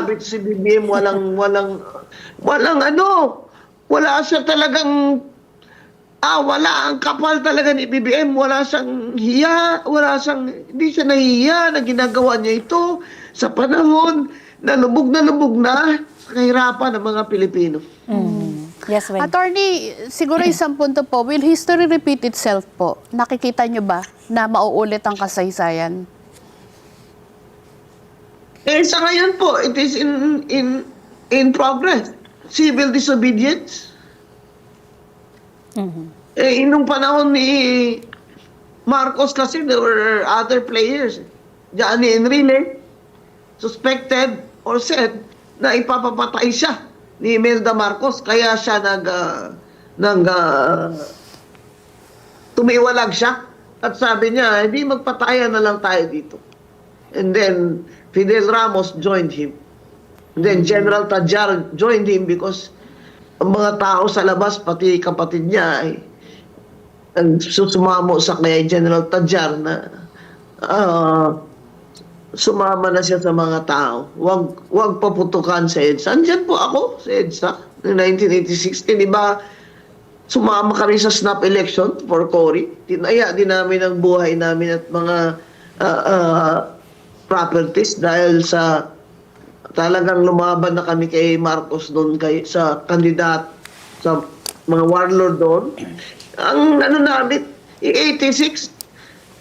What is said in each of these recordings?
grabe si BBM, walang ano, wala siya talagang, wala ang kapal talaga ni BBM, wala siyang hiya, hindi siya nahihiya na ginagawa niya ito sa panahon na lubog na sa kahirapan ng mga Pilipino. Yes, Weng. Attorney, siguro isang punto po, will history repeat itself po? Nakikita nyo ba na mauulit ang kasaysayan? Sa ngayon po, it is in progress. Civil disobedience. Nung panahon ni Marcos kasi, there were other players. Johnny Enrile, suspected or said na ipapapatay siya ni Imelda Marcos. Kaya siya tumiwalag siya. At sabi niya, hindi magpatayan na lang tayo dito. And then, Fidel Ramos joined him. And then, General Tadjar joined him because ang mga tao sa labas, pati kapatid niya, ay sumamo sa kay General Tadjar na sumama na siya sa mga tao. Huwag paputukan sa EDSA. Andyan po ako sa EDSA noong 1986. Di ba, sumama ka rin sa snap election for Cory. Tinaya din namin ang buhay namin at mga properties dahil sa talagang lumaban na kami kay Marcos doon sa kandidat, sa mga warlord doon. Ang ano namin, 86,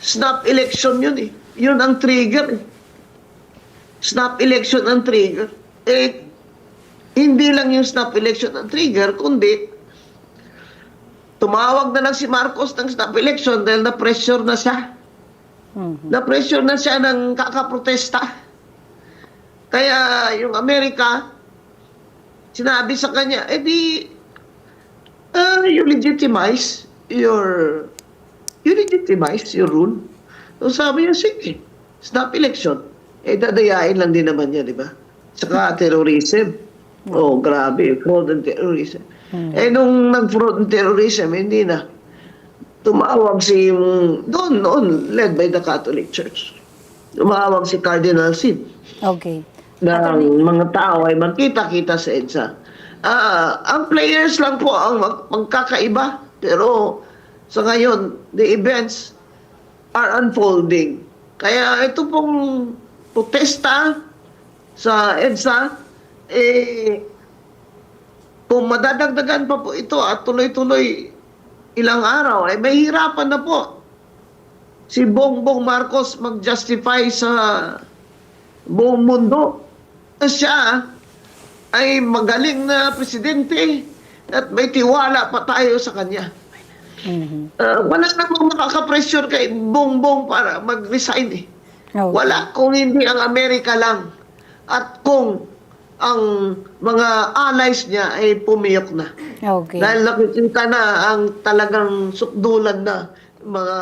snap election yun eh. Yun ang trigger eh. Snap election ang trigger. Hindi lang yung snap election ang trigger, kundi tumawag na lang si Marcos ng snap election dahil na-pressure na siya. Na-pressure na siya ng kakaprotesta. Kaya yung Amerika, sinabi sa kanya, you legitimize your rule. So sabi niya, sige, snap election. Dadayain lang din naman niya, di ba? Saka terrorism. Grabe, fraud and terrorism. Nung nag-fraud and terrorism, hindi na. Tumawag noon, led by the Catholic Church. Tumawag si Cardinal Sin. Okay. Ng mga tao ay magkita-kita sa EDSA. Ang players lang po ang magkakaiba. Pero sa ngayon, the events are unfolding. Kaya ito pong protesta sa EDSA, kung madadagdagan pa po ito at tuloy-tuloy ilang araw, ay mahirapan na po si Bongbong Marcos mag-justify sa buong mundo na siya ay magaling na presidente at may tiwala pa tayo sa kanya. Wala namang makaka-pressure kay Bongbong para mag-resign eh. Okay. Wala kung hindi ang Amerika lang at kung ang mga allies niya ay pumiyok na. Okay. Dahil nakikita na ang talagang sukdulan na mga